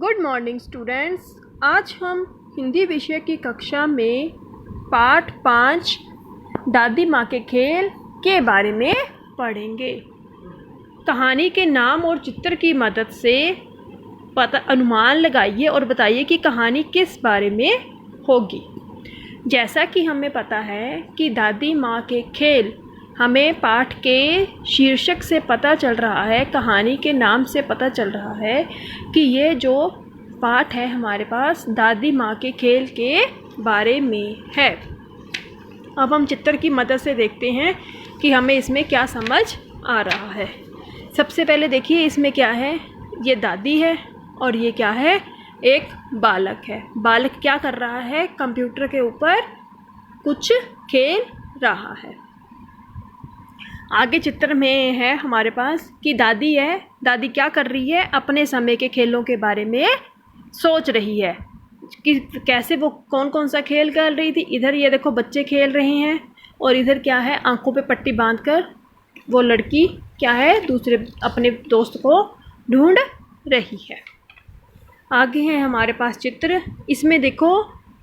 Good morning students. आज हम हिंदी विषय की कक्षा में पाठ 5 दादी माँ के खेल के बारे में पढ़ेंगे। कहानी के नाम और चित्र की मदद से अनुमान लगाइए और बताइए कि कहानी किस बारे में होगी। जैसा कि हमें पता है कि दादी माँ के खेल हमें पाठ के शीर्षक से पता चल रहा है, कहानी के नाम से पता चल रहा है कि ये जो पाठ है हमारे पास दादी माँ के खेल के बारे में है। अब हम चित्र की मदद से देखते हैं कि हमें इसमें क्या समझ आ रहा है। सबसे पहले देखिए इसमें क्या है, ये दादी है और ये क्या है, एक बालक है। बालक क्या कर रहा है, कंप्यूटर के ऊपर कुछ खेल रहा है। आगे चित्र में है हमारे पास कि दादी है, दादी क्या कर रही है, अपने समय के खेलों के बारे में सोच रही है कि कैसे वो कौन कौन सा खेल कर रही थी। इधर ये देखो बच्चे खेल रहे हैं और इधर क्या है, आंखों पे पट्टी बांधकर वो लड़की क्या है, दूसरे अपने दोस्त को ढूंढ रही है। आगे है हमारे पास चित्र, इसमें देखो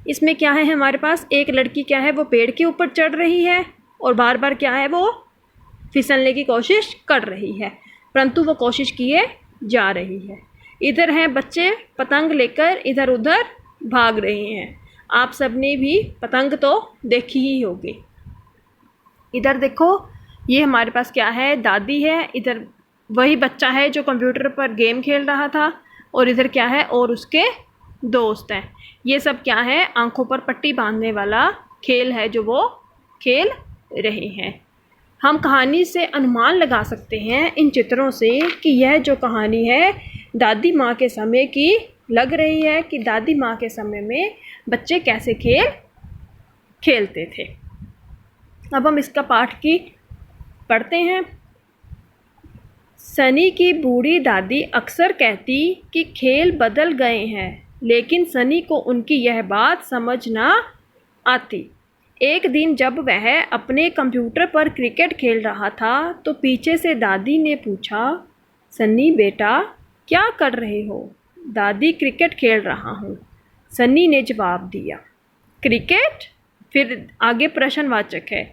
इसमें क्या है, हमारे पास एक लड़की क्या है, वो पेड़ के ऊपर चढ़ रही है और बार बार क्या है, वो फिसलने की कोशिश कर रही है, परंतु वो कोशिश किए जा रही है। इधर हैं बच्चे पतंग लेकर इधर उधर भाग रहे हैं। आप सबने भी पतंग तो देखी ही होगी। इधर देखो ये हमारे पास क्या है, दादी है, इधर वही बच्चा है जो कंप्यूटर पर गेम खेल रहा था और इधर क्या है, और उसके दोस्त हैं। ये सब क्या है, आंखों पर पट्टी बांधने वाला खेल है जो वो खेल रहे हैं। हम कहानी से अनुमान लगा सकते हैं इन चित्रों से कि यह जो कहानी है दादी माँ के समय की लग रही है, कि दादी माँ के समय में बच्चे कैसे खेल खेलते थे। अब हम इसका पाठ की पढ़ते हैं। सनी की बूढ़ी दादी अक्सर कहती कि खेल बदल गए हैं, लेकिन सनी को उनकी यह बात समझ ना आती। एक दिन जब वह अपने कंप्यूटर पर क्रिकेट खेल रहा था तो पीछे से दादी ने पूछा, सन्नी बेटा क्या कर रहे हो? दादी क्रिकेट खेल रहा हूँ, सन्नी ने जवाब दिया। क्रिकेट? फिर आगे प्रश्नवाचक है।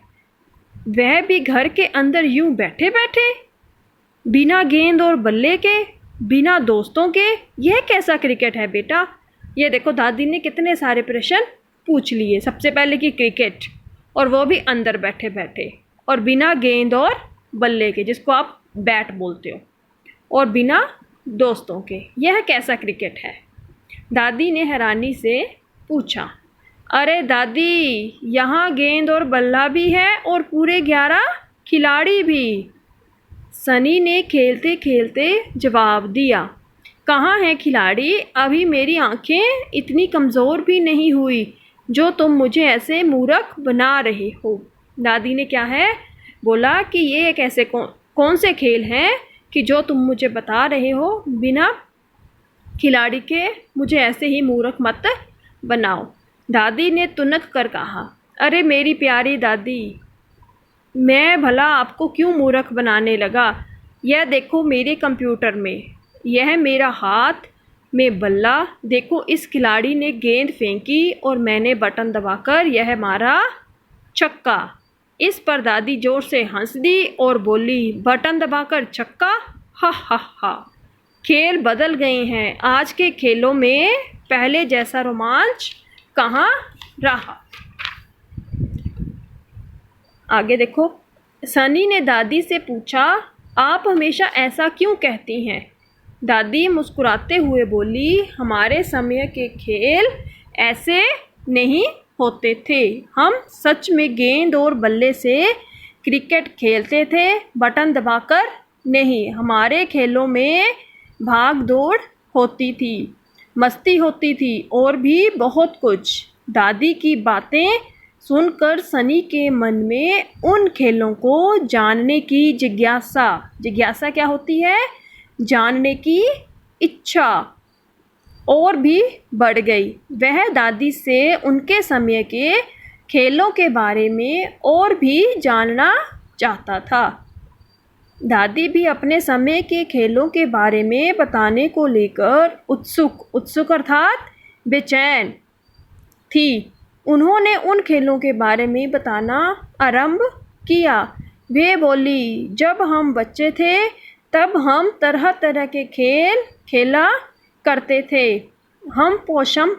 वह भी घर के अंदर यूं बैठे बैठे, बिना गेंद और बल्ले के, बिना दोस्तों के? यह कैसा क्रिकेट है बेटा? ये देखो दादी ने कितने सारे प्रश्न पूछ लिए। सबसे पहले कि क्रिकेट, और वो भी अंदर बैठे बैठे, और बिना गेंद और बल्ले के जिसको आप बैट बोलते हो, और बिना दोस्तों के, यह कैसा क्रिकेट है? दादी ने हैरानी से पूछा। अरे दादी, यहाँ गेंद और बल्ला भी है और पूरे 11 खिलाड़ी भी, सनी ने खेलते खेलते जवाब दिया। कहाँ हैं खिलाड़ी? अभी मेरी आंखें इतनी कमज़ोर भी नहीं हुई जो तुम मुझे ऐसे मूर्ख बना रहे हो। दादी ने क्या है बोला कि ये एक ऐसे कौन से खेल हैं कि जो तुम मुझे बता रहे हो, बिना खिलाड़ी के मुझे ऐसे ही मूर्ख मत बनाओ। दादी ने तुनक कर कहा, अरे मेरी प्यारी दादी, मैं भला आपको क्यों मूर्ख बनाने लगा? यह देखो मेरे कंप्यूटर में, यह मेरा हाथ में बल्ला, देखो इस खिलाड़ी ने गेंद फेंकी और मैंने बटन दबाकर यह मारा छक्का। इस पर दादी जोर से हंस दी और बोली, बटन दबाकर छक्का? हा हा हा। खेल बदल गए हैं, आज के खेलों में पहले जैसा रोमांच कहाँ रहा। आगे देखो, सनी ने दादी से पूछा, आप हमेशा ऐसा क्यों कहती हैं? दादी मुस्कुराते हुए बोली, हमारे समय के खेल ऐसे नहीं होते थे। हम सच में गेंद और बल्ले से क्रिकेट खेलते थे, बटन दबाकर नहीं। हमारे खेलों में भाग दौड़ होती थी, मस्ती होती थी और भी बहुत कुछ। दादी की बातें सुनकर सनी के मन में उन खेलों को जानने की जिज्ञासा क्या होती है, जानने की इच्छा और भी बढ़ गई। वह दादी से उनके समय के खेलों के बारे में और भी जानना चाहता था। दादी भी अपने समय के खेलों के बारे में बताने को लेकर उत्सुक अर्थात बेचैन थी। उन्होंने उन खेलों के बारे में बताना आरंभ किया। वे बोली, जब हम बच्चे थे तब हम तरह तरह के खेल खेला करते थे। हम पोशम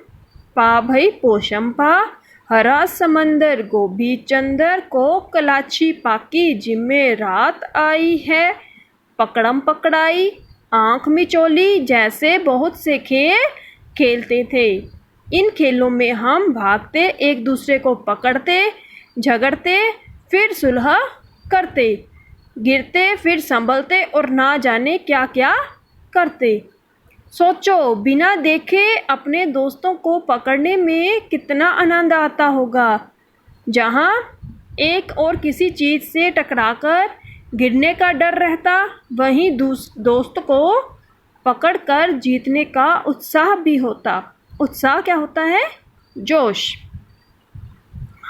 पा, हरा समंदर, गोभी चंदर को कलाची पाकी, जिम्मे रात आई है, पकड़म पकड़ाई, आँख मिचोली जैसे बहुत से खेल खेलते थे। इन खेलों में हम भागते, एक दूसरे को पकड़ते, झगड़ते, फिर सुलह करते, गिरते, फिर संभलते और ना जाने क्या क्या करते। सोचो, बिना देखे अपने दोस्तों को पकड़ने में कितना आनंद आता होगा। जहाँ एक और किसी चीज़ से टकराकर गिरने का डर रहता, वहीं दोस्त को पकड़कर जीतने का उत्साह भी होता। उत्साह क्या होता है? जोश।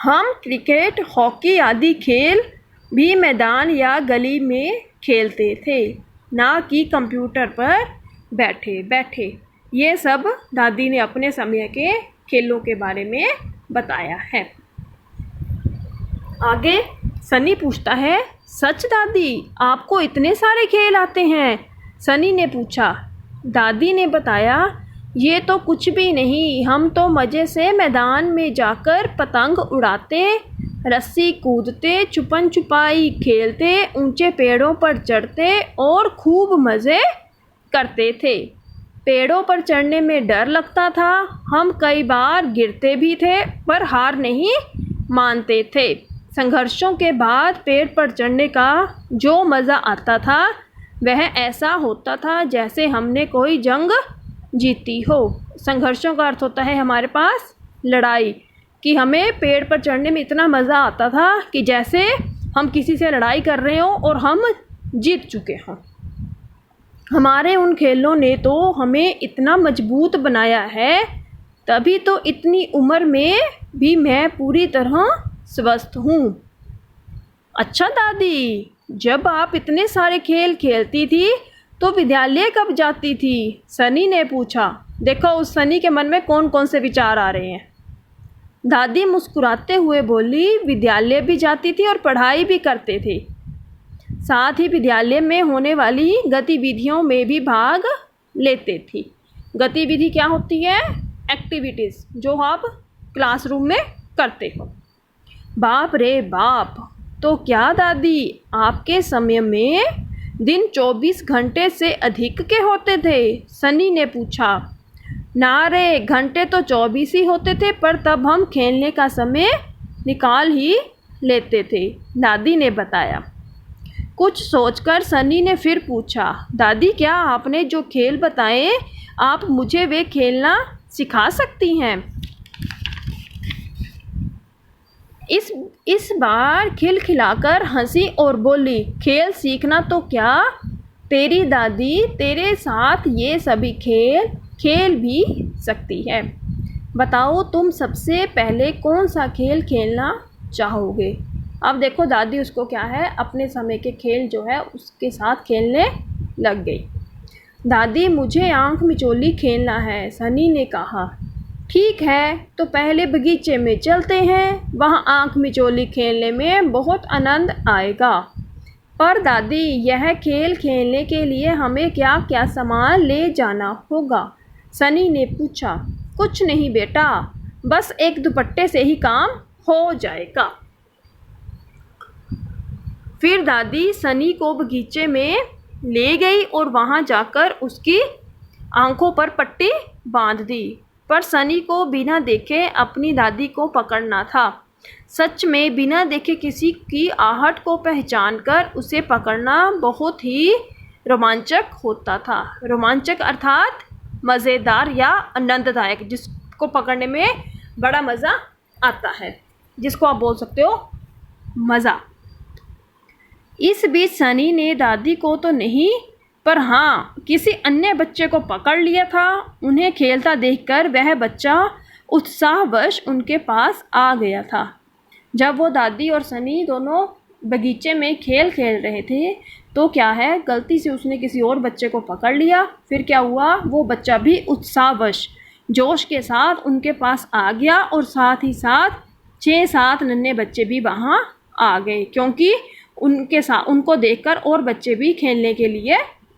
हम क्रिकेट, हॉकी आदि खेल भी मैदान या गली में खेलते थे, ना कि कंप्यूटर पर बैठे बैठे। ये सब दादी ने अपने समय के खेलों के बारे में बताया है। आगे सनी पूछता है, सच दादी, आपको इतने सारे खेल आते हैं? सनी ने पूछा। दादी ने बताया, ये तो कुछ भी नहीं, हम तो मज़े से मैदान में जाकर पतंग उड़ाते, रस्सी कूदते, छुपन छुपाई खेलते, ऊंचे पेड़ों पर चढ़ते और खूब मज़े करते थे। पेड़ों पर चढ़ने में डर लगता था, हम कई बार गिरते भी थे, पर हार नहीं मानते थे। संघर्षों के बाद पेड़ पर चढ़ने का जो मज़ा आता था, वह ऐसा होता था जैसे हमने कोई जंग जीती हो। संघर्षों का अर्थ होता है हमारे पास लड़ाई, कि हमें पेड़ पर चढ़ने में इतना मज़ा आता था कि जैसे हम किसी से लड़ाई कर रहे हों और हम जीत चुके हों। हमारे उन खेलों ने तो हमें इतना मजबूत बनाया है, तभी तो इतनी उम्र में भी मैं पूरी तरह स्वस्थ हूँ। अच्छा दादी, जब आप इतने सारे खेल खेलती थी तो विद्यालय कब जाती थी? सनी ने पूछा। देखो उस सनी के मन में कौन कौन से विचार आ रहे हैं। दादी मुस्कुराते हुए बोली, विद्यालय भी जाती थी और पढ़ाई भी करते थे। साथ ही विद्यालय में होने वाली गतिविधियों में भी भाग लेते थी। गतिविधि क्या होती है? एक्टिविटीज़, जो आप क्लासरूम में करते हो। बाप रे बाप, तो क्या दादी आपके समय में दिन 24 घंटे से अधिक के होते थे? सनी ने पूछा। ना रे, घंटे तो 24 ही होते थे, पर तब हम खेलने का समय निकाल ही लेते थे, दादी ने बताया। कुछ सोचकर सनी ने फिर पूछा, दादी क्या आपने जो खेल बताए, आप मुझे वे खेलना सिखा सकती हैं? इस बार खिलखिलाकर हंसी और बोली, खेल सीखना तो क्या, तेरी दादी तेरे साथ ये सभी खेल भी सकती है। बताओ तुम सबसे पहले कौन सा खेल खेलना चाहोगे? अब देखो दादी उसको क्या है, अपने समय के खेल जो है उसके साथ खेलने लग गई। दादी मुझे आँख मिचोली खेलना है, सनी ने कहा। ठीक है, तो पहले बगीचे में चलते हैं, वहाँ आँख मिचोली खेलने में बहुत आनंद आएगा। पर दादी यह खेल खेलने के लिए हमें क्या क्या सामान ले जाना होगा? सनी ने पूछा। कुछ नहीं बेटा, बस एक दुपट्टे से ही काम हो जाएगा। फिर दादी सनी को बगीचे में ले गई और वहाँ जाकर उसकी आंखों पर पट्टी बांध दी। पर सनी को बिना देखे अपनी दादी को पकड़ना था। सच में बिना देखे किसी की आहट को पहचानकर उसे पकड़ना बहुत ही रोमांचक होता था। रोमांचक अर्थात मज़ेदार या आनंददायक, जिसको पकड़ने में बड़ा मज़ा आता है, जिसको आप बोल सकते हो मज़ा। इस बीच सनी ने दादी को तो नहीं, पर हाँ किसी अन्य बच्चे को पकड़ लिया था। उन्हें खेलता देखकर वह बच्चा उत्साहवश उनके पास आ गया था। जब वो दादी और सनी दोनों बगीचे में खेल खेल रहे थे तो क्या है, गलती से उसने किसी और बच्चे को पकड़ लिया। फिर क्या हुआ, वो बच्चा भी उत्साहवश जोश के साथ उनके पास आ गया और साथ ही साथ 6-7 नन्हे बच्चे भी वहाँ आ गए, क्योंकि उनके साथ उनको देखकर और बच्चे भी खेलने के लिए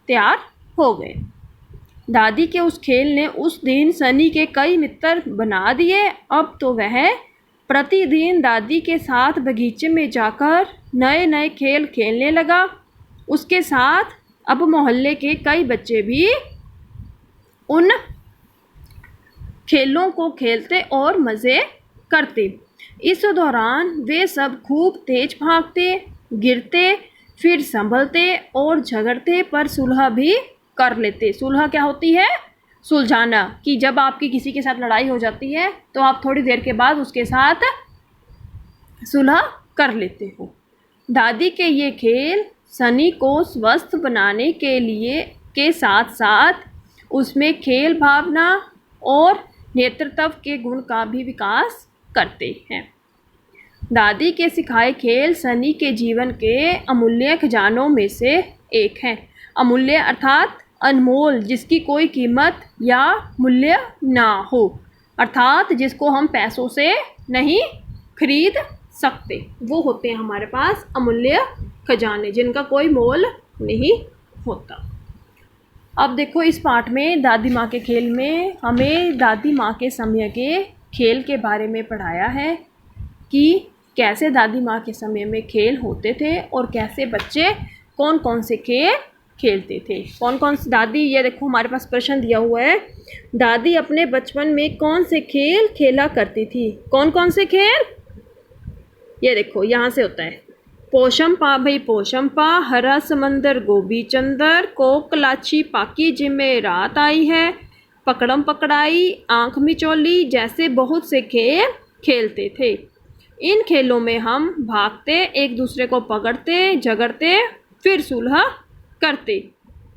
तैयार हो गए। दादी के उस खेल ने उस दिन सनी के कई मित्र बना दिए। अब तो वह प्रतिदिन दादी के साथ बगीचे में जाकर नए नए खेल खेलने लगा। उसके साथ अब मोहल्ले के कई बच्चे भी उन खेलों को खेलते और मज़े करते। इस दौरान वे सब खूब तेज भागते, गिरते, फिर संभलते और झगड़ते, पर सुलह भी कर लेते। सुलह क्या होती है? सुलझाना, कि जब आपकी किसी के साथ लड़ाई हो जाती है तो आप थोड़ी देर के बाद उसके साथ सुलह कर लेते हो। दादी के ये खेल सनी को स्वस्थ बनाने के लिए के साथ साथ उसमें खेल भावना और नेतृत्व के गुण का भी विकास करते हैं। दादी के सिखाए खेल सनी के जीवन के अमूल्य खजानों में से एक हैं। अमूल्य अर्थात अनमोल, जिसकी कोई कीमत या मूल्य ना हो, अर्थात जिसको हम पैसों से नहीं खरीद सकते। वो होते हैं हमारे पास अमूल्य खजाने, जिनका कोई मोल नहीं होता। अब देखो, इस पाठ में दादी माँ के खेल में हमें दादी माँ के समय के खेल के बारे में पढ़ाया है कि कैसे दादी माँ के समय में खेल होते थे और कैसे बच्चे कौन कौन से खेल खेलते थे। कौन कौन से दादी, ये देखो हमारे पास प्रश्न दिया हुआ है, दादी अपने बचपन में कौन से खेल खेला करती थी? कौन कौन से खेल? ये देखो यहाँ से होता है, पोशम पा भाई पोशम पा, हरा समंदर गोभी चंदर, कोक लाची पाकी जिम्मे रात आई है, पकड़म पकड़ाई, आँख मिचौली जैसे बहुत से खेल खेलते थे। इन खेलों में हम भागते, एक दूसरे को पकड़ते, झगड़ते, फिर सुलह करते,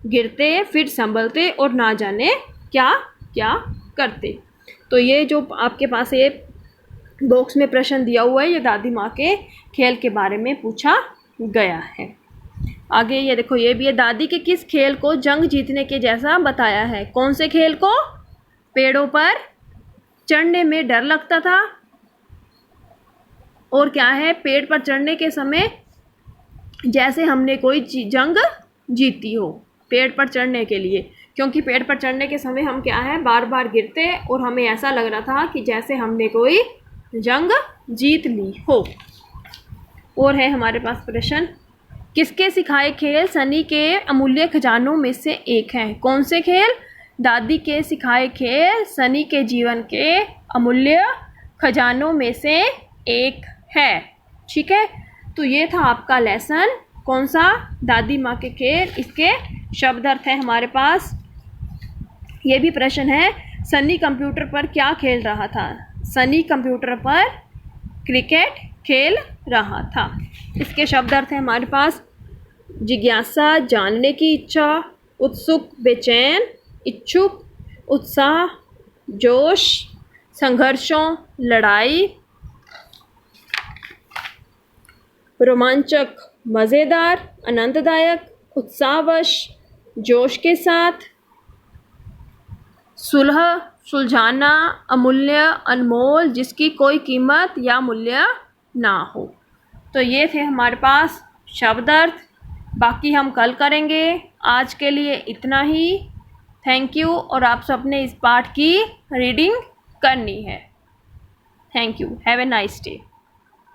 गिरते, फिर संभलते और ना जाने क्या क्या करते। तो ये जो आपके पास ये बॉक्स में प्रश्न दिया हुआ है, ये दादी माँ के खेल के बारे में पूछा गया है। आगे ये देखो, ये भी है, दादी के किस खेल को जंग जीतने के जैसा बताया है? कौन से खेल को? पेड़ों पर चढ़ने में डर लगता था, और क्या है, पेड़ पर चढ़ने के समय जैसे हमने कोई जंग जीती हो पेड़ पर चढ़ने के लिए, क्योंकि पेड़ पर चढ़ने के समय हम क्या है, बार बार गिरते और हमें ऐसा लग रहा था कि जैसे हमने कोई जंग जीत ली हो। और है हमारे पास प्रश्न, किसके सिखाए खेल सनी के अमूल्य खजानों में से एक है? कौन से खेल? दादी के सिखाए खेल सनी के जीवन के अमूल्य खजानों में से एक है। ठीक है, तो ये था आपका लेसन, कौन सा? दादी माँ के खेल। इसके शब्द अर्थ है हमारे पास। ये भी प्रश्न है, सनी कंप्यूटर पर क्या खेल रहा था? सनी कंप्यूटर पर क्रिकेट खेल रहा था। इसके शब्द अर्थ है हमारे पास, जिज्ञासा जानने की इच्छा, उत्सुक बेचैन, इच्छुक, उत्साह, जोश, संघर्षों लड़ाई, रोमांचक मज़ेदार, आनंददायक, उत्साहवश, जोश के साथ, सुलह सुलझाना, अमूल्य अनमोल, जिसकी कोई कीमत या मूल्य ना हो। तो ये थे हमारे पास शब्द अर्थ, बाकी हम कल करेंगे। आज के लिए इतना ही। Thank you. और आप सबने इस पाठ की रीडिंग करनी है। Thank you. Have a nice day.